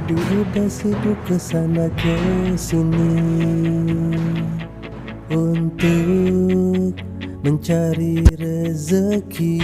Udah sibuk kesana kesini untuk mencari rezeki.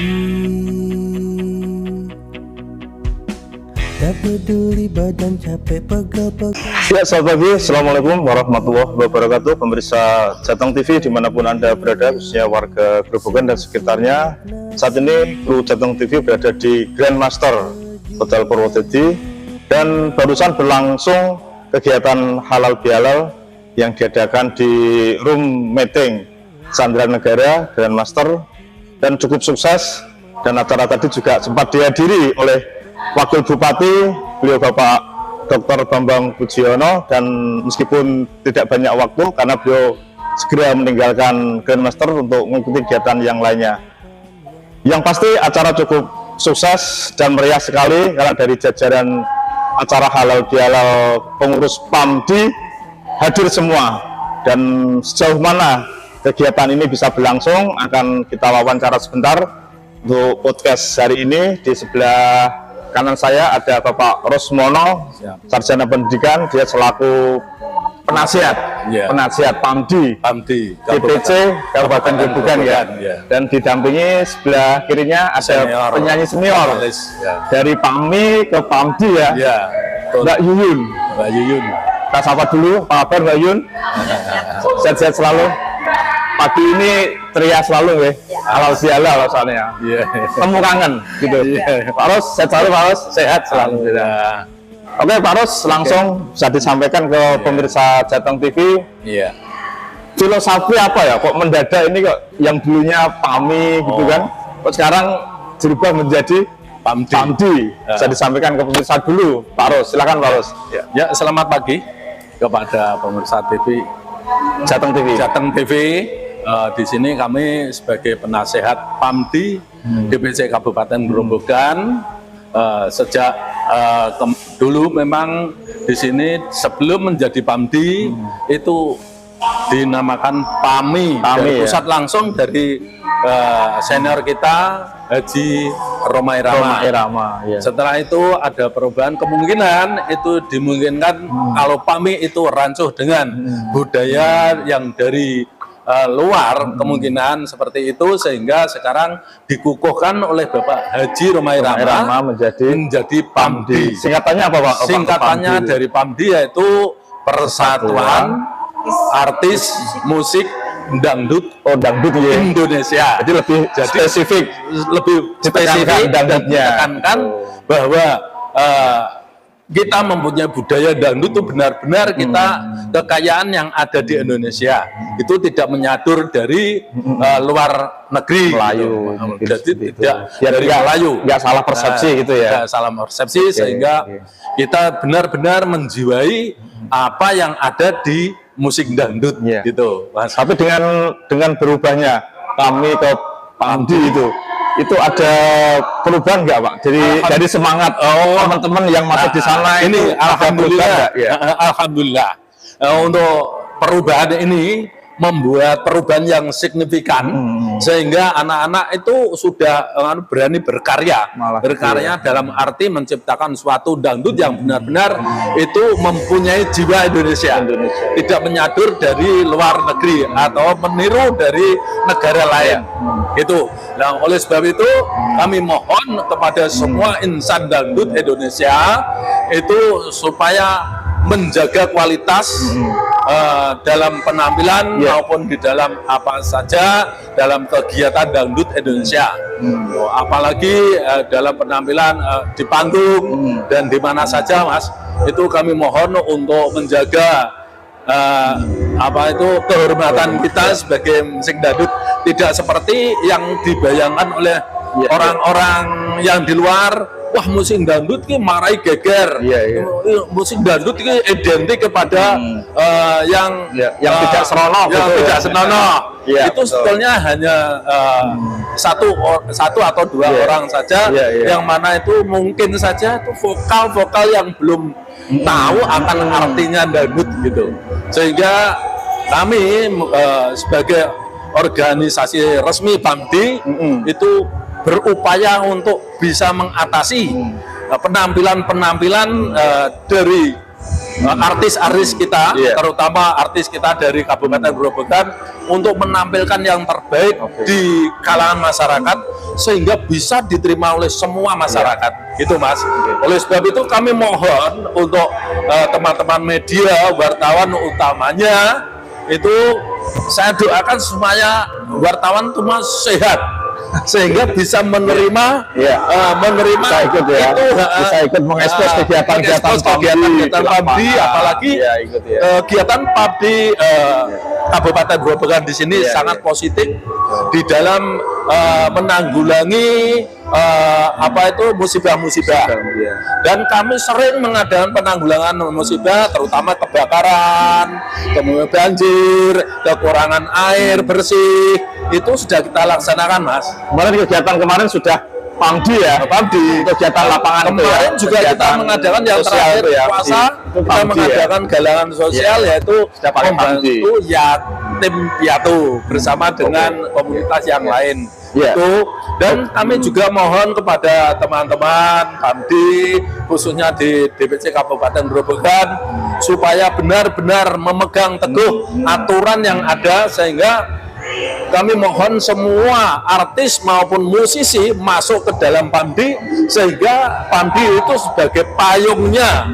Tak peduli badan capek pegal-pegal. Ya, selamat pagi, assalamualaikum warahmatullahi wabarakatuh. Pemirsa Jateng TV dimanapun Anda berada, khususnya warga Grobogan dan sekitarnya. Saat ini kru Jateng TV berada di Grandmaster Hotel Purwodadi, dan barusan berlangsung kegiatan halal bihalal yang diadakan di room meeting Chandra Negara Grandmaster, dan cukup sukses. Dan acara tadi juga sempat dihadiri oleh Wakil Bupati, beliau Bapak Dr. Bambang Pujiono, dan meskipun tidak banyak waktu karena beliau segera meninggalkan Grandmaster untuk mengikuti kegiatan yang lainnya. Yang pasti acara cukup sukses dan meriah sekali karena dari jajaran acara halal bihalal pengurus PAMDI hadir semua. Dan sejauh mana kegiatan ini bisa berlangsung akan kita wawancara sebentar untuk podcast hari ini. Di sebelah kanan saya ada Bapak Rosmono, sarjana pendidikan, dia selaku penasihat, penasihat PAMDI, DPC Kabupaten Grobogan ya. Dan didampingi sebelah kirinya ada penyanyi senior dari PAMI ke PAMDI ya, Mbak Yuyun. Kita sapa dulu, apa kabar Mbak Yuyun? Sehat-sehat selalu. Pagi ini ceria selalu ya, halal bihalal soalnya. Temu kangen gitu. Pak Ros, sehat selalu Pak Ros? Sehat selalu. Oke Pak Ros, langsung bisa disampaikan ke pemirsa Jateng TV. Filosofi apa ya, kok mendadak ini kok yang dulunya PAMI gitu kan, kok sekarang berubah menjadi PAMDI. Bisa disampaikan ke pemirsa dulu Pak Ros, silakan Pak Ros. Ya, selamat pagi kepada pemirsa TV Jateng TV. Di sini kami sebagai penasehat PAMDI DPC Kabupaten Grobogan. Sejak dulu memang di sini sebelum menjadi PAMDI itu dinamakan PAMI, dari pusat langsung dari senior kita Haji Romai Rama. Setelah itu ada perubahan, kemungkinan itu dimungkinkan kalau PAMI itu rancuh dengan budaya yang dari luar, kemungkinan seperti itu, sehingga sekarang dikukuhkan oleh Bapak Haji Romai Rama menjadi PAMDI. Singkatannya apa Pak? Singkatannya dari PAMDI yaitu Persatuan Artis Musik Dangdut Indonesia. Jadi lebih spesifik dangdutnya, ditekankan bahwa kita mempunyai budaya dangdut itu benar-benar kita kekayaan yang ada di Indonesia itu tidak menyadur dari luar negeri, Melayu, jadi tidak dari Melayu, nggak salah persepsi gitu ya, nggak salah persepsi, sehingga kita benar-benar menjiwai apa yang ada di musik dangdut gitu. Tapi dengan berubahnya kami ke PAMDI itu ada perubahan nggak Pak? Jadi semangat teman-teman yang masuk di sana ini alhamdulillah, alhamdulillah untuk perubahan ini membuat perubahan yang signifikan, sehingga anak-anak itu sudah berani berkarya dalam arti menciptakan suatu dangdut yang benar-benar itu mempunyai jiwa Indonesia, tidak menyadur dari luar negeri atau meniru dari negara lain. Itu. Nah, oleh sebab itu kami mohon kepada semua insan dangdut Indonesia itu supaya menjaga kualitas dalam penampilan maupun di dalam apa saja dalam kegiatan dangdut Indonesia. Apalagi dalam penampilan di panggung dan di mana saja Mas, itu kami mohon untuk menjaga kehormatan kita sebagai musik dangdut, tidak seperti yang dibayangkan oleh orang-orang yang di luar. Wah, musik dangdut ini marai geger. Musik dangdut ini identik kepada yang tidak senonoh, tidak senonoh. Itu sebetulnya hanya satu atau dua orang saja, yang mana itu mungkin saja itu vokal-vokal yang belum tahu akan artinya dangdut gitu. Sehingga kami sebagai organisasi resmi PAMDI itu berupaya untuk bisa mengatasi penampilan-penampilan dari artis-artis kita, terutama artis kita dari Kabupaten Grobogan untuk menampilkan yang terbaik di kalangan masyarakat sehingga bisa diterima oleh semua masyarakat, gitu Mas. Oleh sebab itu kami mohon untuk teman-teman media, wartawan utamanya itu saya doakan supaya wartawan itu Mas sehat sehingga bisa menerima Bisa ikut ya, itu bisa ikut mengekspos kegiatan PABDI, apalagi kegiatan PABDI Kabupaten Grobogan di sini sangat positif di dalam menanggulangi musibah-musibah. Dan kami sering mengadakan penanggulangan musibah, terutama kebakaran, kemudian banjir, kekurangan air bersih, itu sudah kita laksanakan, Mas. Kegiatan kemarin sudah PABDI ya, kegiatan lapangan kemarin itu ya, juga kita mengadakan yang terakhir puasa, kita mengadakan galangan sosial yaitu membantu yatim piatu bersama dengan komunitas yang lain. Dan kami juga mohon kepada teman-teman PABDI khususnya di DPC Kabupaten Grobogan supaya benar-benar memegang teguh aturan yang ada, sehingga kami mohon semua artis maupun musisi masuk ke dalam PABDI sehingga PABDI itu sebagai payungnya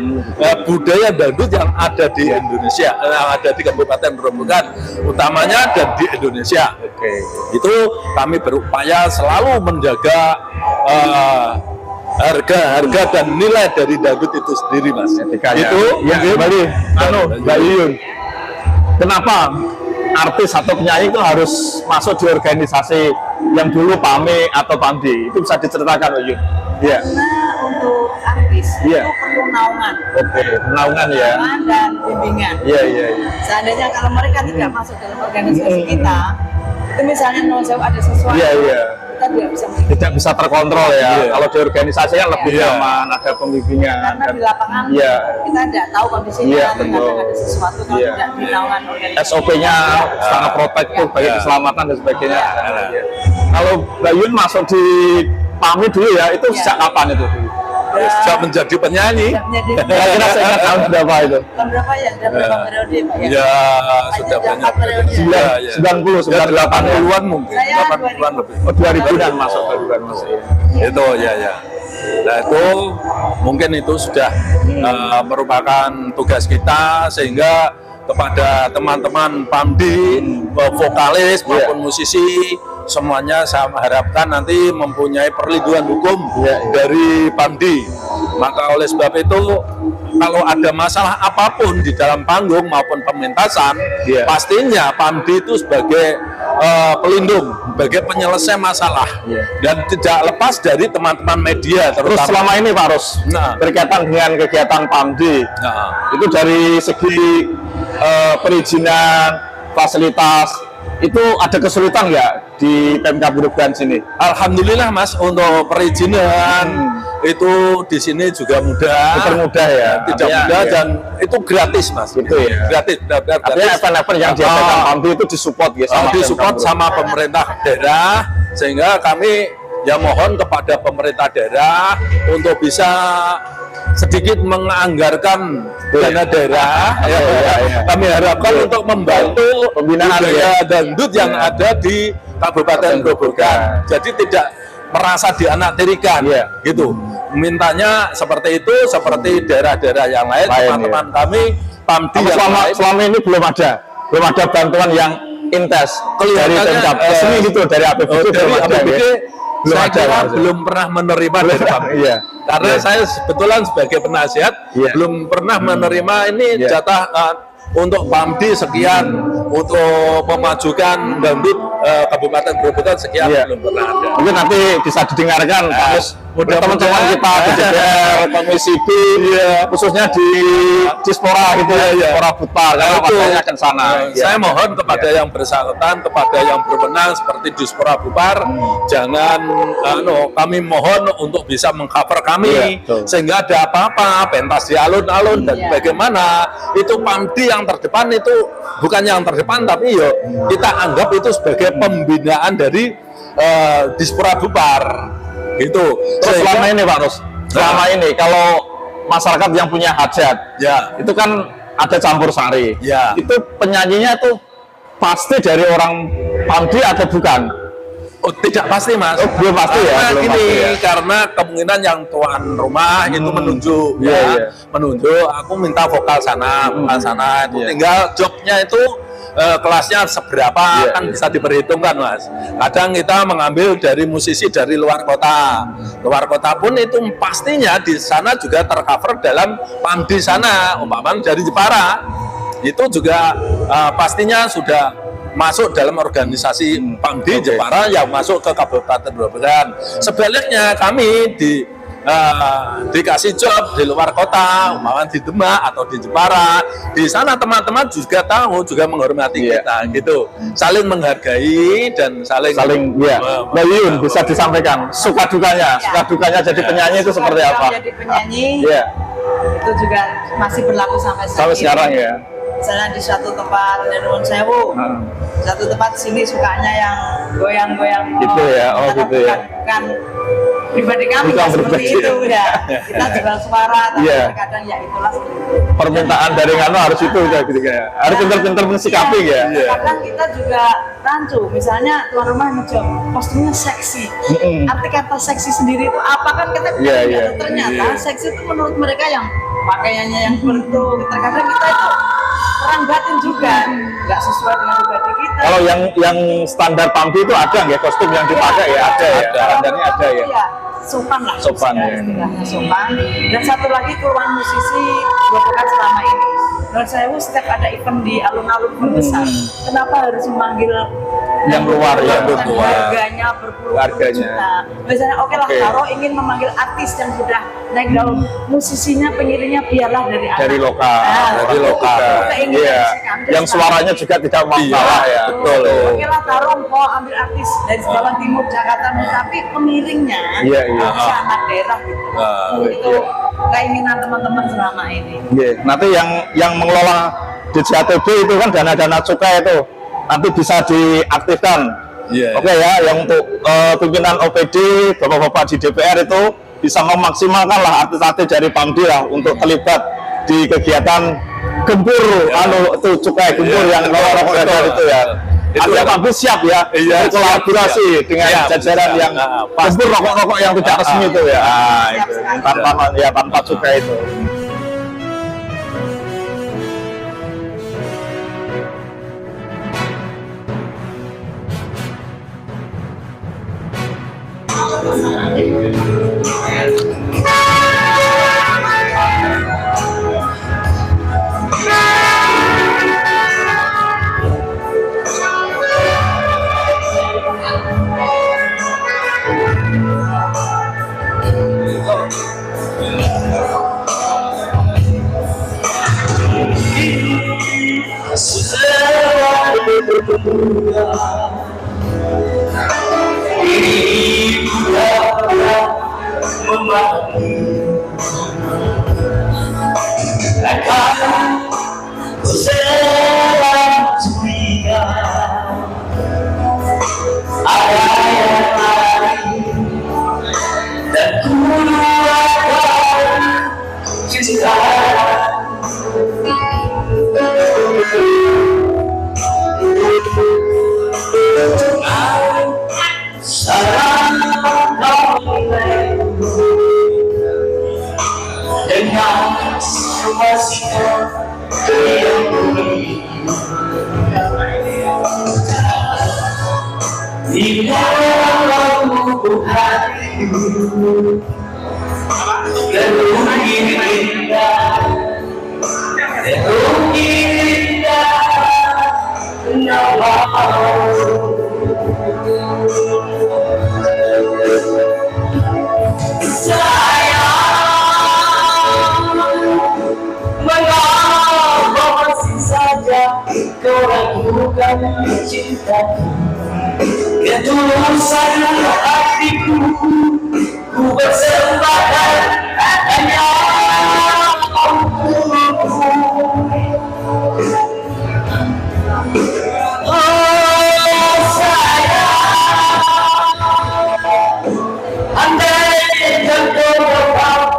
budaya dangdut yang ada di Indonesia, yang ada di Kabupaten Grobogan utamanya dan di Indonesia. Itu kami berupaya selalu menjaga harga dan nilai dari dangdut itu sendiri, Mas. Itu kembali Mbak Yuyun, kenapa artis atau penyanyi itu harus masuk di organisasi yang dulu PAMI atau PABDI? Itu bisa diceritakan, Mbak Yuyun? Karena untuk artis itu perlu naungan. Naungan ya. Naungan dan bimbingan. Seandainya kalau mereka tidak masuk dalam organisasi kita, itu misalnya nonton ada sesuatu, kita tidak bisa terkontrol ya. Kalau di organisasi kan lebih nyaman, ada pembimbingan. Karena di lapangan kita tidak tahu kondisinya, kadang ada sesuatu kalau tidak di naungan organisasi. SOP-nya sangat protektif bagi keselamatan dan sebagainya. Kalau Mbak Yun masuk di PAMI dulu ya, itu sejak kapan itu? Sejak menjadi penyanyi. Kira-kira saya ingat tahun berapa itu? Tahun berapa ya? Sudah berapa periode Pak ya? Ya, sudah banyak. 90, 80-an mungkin. Saya 80-an lebih. 2000-an masuk. Itu ya. Nah itu mungkin itu sudah merupakan tugas kita, sehingga kepada teman-teman PABDI, vokalis maupun musisi, semuanya saya harapkan nanti mempunyai perlindungan hukum dari PABDI. Maka oleh sebab itu kalau ada masalah apapun di dalam panggung maupun pementasan, pastinya PABDI itu sebagai pelindung, sebagai penyelesai masalah, dan tidak lepas dari teman-teman media. Terus selama ini Pak Ros, berkaitan dengan kegiatan PABDI, itu dari segi perizinan, fasilitas, itu ada kesulitan nggak di Pemkab Grobogan sini? Alhamdulillah Mas, untuk perizinan itu di sini juga mudah, mudah ya, tidak mudah dan itu gratis Mas. Itu ya, gratis. Artinya event-event yang diadakan PABDI itu disupport ya, disupport sama pemerintah daerah, sehingga kami ya mohon kepada pemerintah daerah untuk bisa sedikit menganggarkan dana daerah. Kami harapkan untuk membantu pembinaan budaya dangdut yang ada di Kabupaten Grobogan. Jadi tidak merasa dianaktirikan, gitu. Mintanya seperti itu, seperti daerah-daerah yang lain, teman-teman kami PABDI yang lain. Selama ini belum ada bantuan yang intens dari Pemkab sini gitu, dari APBD. Dari APBD saya kira belum pernah menerima dari PABDI. Karena saya kebetulan sebagai penasihat belum pernah menerima ini jatah untuk PABDI sekian, untuk memajukan dangdut Kabupaten Grobogan sekian, belum pernah ada. Mungkin nanti bisa didengarkan terus teman-teman kita di DPR, Komisi B, khususnya di Dispora gitu ya, Dispora Buta, karena waktunya akan sana. Saya mohon kepada yang bersangkutan, kepada yang berwenang seperti Dispora Bupar, jangan kami mohon untuk bisa mengcover kami, sehingga ada apa-apa pentas di alun-alun dan bagaimana itu PABDI yang terdepan, itu bukan yang terdepan, tapi kita anggap itu sebagai pembinaan dari Dispora Bupar gitu. Terus selama ini Pak Ros, selama ini kalau masyarakat yang punya hajat, Ya. itu kan ada campur sari. Ya. Itu penyanyinya itu pasti dari orang Pamdi atau bukan? Oh, tidak pasti, Mas. Oh, belum pasti ya, Karena belum gini, pasti ya. karena kemungkinan yang tuan rumah itu menunjuk, Iya, ya, iya. menunjuk. Aku minta vokal sana, vokal sana. Itu Iya. tinggal jobnya itu kelasnya seberapa Iya, kan iya. bisa diperhitungkan, Mas. Kadang kita mengambil dari musisi dari luar kota. Luar kota pun itu pastinya di sana juga tercover dalam Pamdi sana, umpamanya dari Jepara. Itu juga pastinya sudah masuk dalam organisasi Pamdi Oke. Jepara yang masuk ke Kabupaten Grobogan. Sebaliknya kami dikasih job di luar kota, umpamanya di Demak atau di Jepara. Di sana teman-teman juga tahu, juga menghormati Iya. kita gitu. Saling menghargai dan saling Ya. Mbak Yun bisa disampaikan suka dukanya jadi penyanyi itu seperti Kalau apa? jadi penyanyi Iya, itu juga masih berlaku sampai sampai ini. sekarang ya. Misalnya di suatu tempat di Nuwun Sewu, satu tempat sini sukanya yang goyang-goyang. Gitu ya, oh Kita gitu ya. bukan pribadi kami Bukan nggak seperti pribadi itu ya. Kita jual suara, tapi Iya. kadang ya itulah. Permintaan dari Ngano harus itu ya gitu kayak. Harus pintar-pintar mensikapi ya. Kadang kita juga rancu, misalnya tuan rumah ngejob, kostumnya seksi. Arti kata seksi sendiri itu apa kan kita Iya, tidak iya. tahu. Ternyata seksi itu menurut mereka yang pakaiannya yang bentuk. Terkadang kita itu perang batin juga, nggak sesuai dengan pribadi kita. Kalau yang standar Pamdi itu ada nggak kostum yang dipakai ya? Ada ya. Standarnya ada ya. Iya, sopan lah. Sopan, ya. Istilahnya sopan. Dan satu lagi keluhan musisi Grobogan selama ini. Menurut saya setiap ada event di alun-alun besar, kenapa harus memanggil Yang luar ya, dan luar. harganya berpuluh-puluh Harganya. juta. Misalnya oke lah, Oke. kalau ingin memanggil artis yang sudah naik daun, musisinya pengiringnya biarlah dari Dari anak. lokal. Nah, Dari itu lokal. keinginan Iya. si kami. Yang suaranya juga tidak Iya, masalah ya. betul. Oke lah taruh mau ambil artis dari Jawa Timur Jakarta, tapi pengiringnya Iya, iya. harusnya anak daerah gitu. Itu keinginan teman-teman selama ini. Iya. Nanti yang mengelola di JATB itu kan dana-dana cukai itu nanti bisa diaktifkan. Iya. Oke ya, yang untuk pimpinan OPD, bapak-bapak di DPR itu bisa memaksimalkan lah artis-artis dari Pamdi lah untuk terlibat di kegiatan gempur, itu cukai gempur yang rokok dadar itu ya. Artinya Pamdi siap ya, kolaborasi dengan Siap, jajaran siap. yang Pasti. gempur rokok-rokok yang tidak resmi itu ya. Siap Itu. sekali. Tanpa cukai itu. Mengapa masih saja kau ragukan cintaku? Ketulusan hatiku ku persembahkan hanya untukmu. Oh sayang, andai kau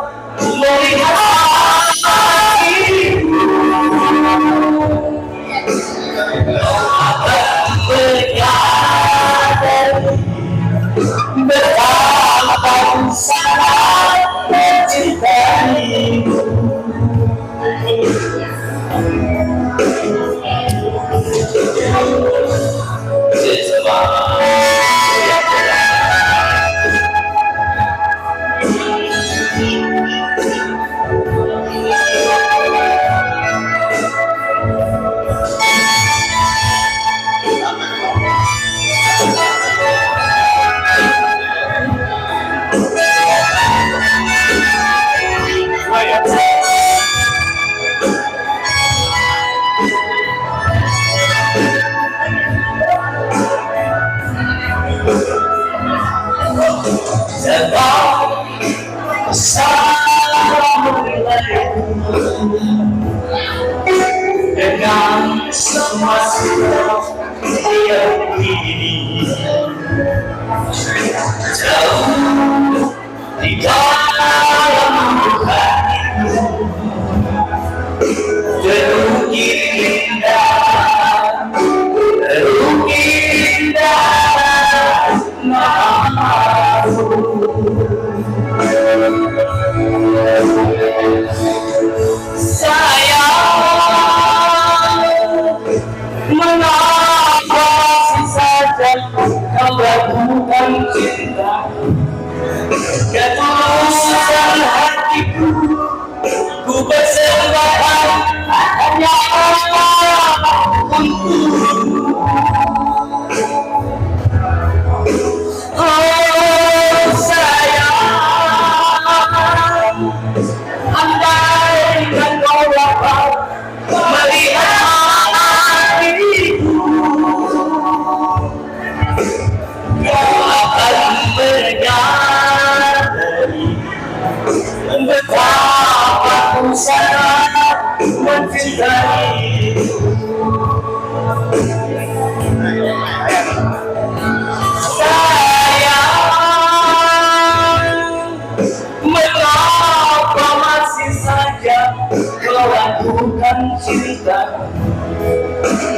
cinta,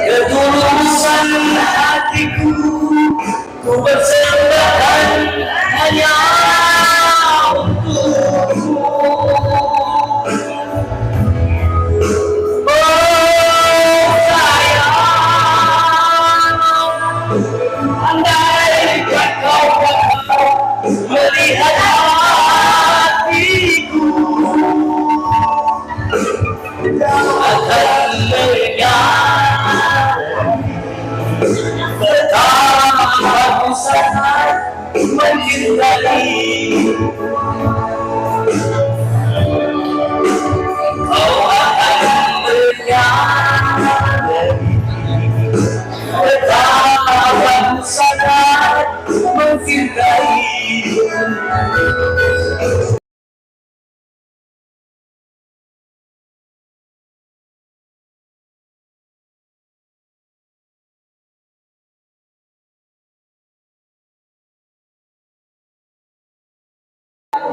ketulusan hatiku ku persembahkan hanya untukmu. Oh sayang, andai kau melihat hatiku, akan menyadari betapa aku sangat mencintai. Kau akan menyadari betapa aku sangat mencintai.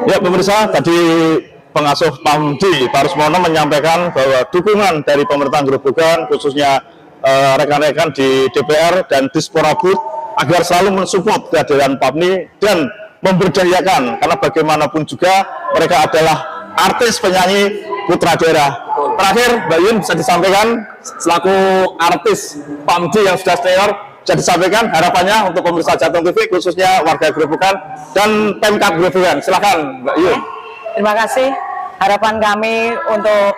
Ya pemirsa, tadi pengasuh PAMD Pak Rusmono menyampaikan bahwa dukungan dari pemerintah Grobogan, khususnya rekan-rekan di DPR dan Disporabud, agar selalu mensupport kehadiran PAMD dan memberdayakan, karena bagaimanapun juga mereka adalah artis penyanyi putra daerah. Terakhir, Mbak Yun bisa disampaikan selaku artis PAMD yang sudah senior, bisa disampaikan harapannya untuk pemirsa Jateng TV, khususnya warga Grobogan dan Pemkab Grobogan. Silakan Mbak Yun. Terima kasih. Harapan kami untuk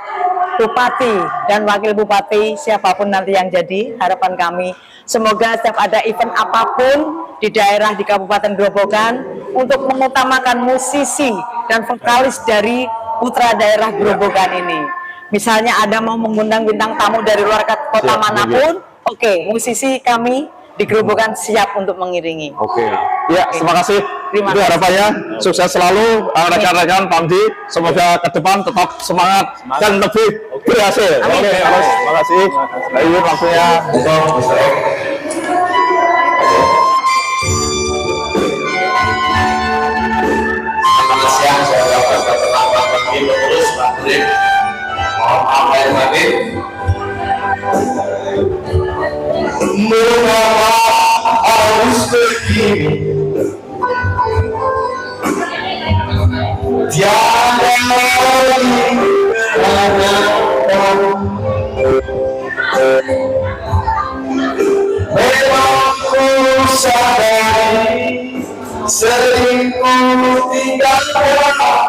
Bupati dan Wakil Bupati, siapapun nanti yang jadi, harapan kami semoga setiap ada event apapun di daerah di Kabupaten Grobogan untuk mengutamakan musisi dan vokalis dari putra daerah Grobogan ini. Misalnya ada mau mengundang bintang tamu dari luar kota manapun, oke, musisi kami di Grobogan siap untuk mengiringi. Ya, terima kasih. Terima Itu kasih. harapannya, sukses selalu rekan-rekan PAMD. Semoga ke depan tetap semangat dan lebih berhasil. Amin. Terima kasih. Mbak Yun, waktunya untuk Selamat siang, saya dapat keterangan bagi pengurus Pak Nurib. Mohon maaf lahir batin. Mengapa harus begini? Tiada lagi harapan. Memang ku sadari sering ku tinggalkan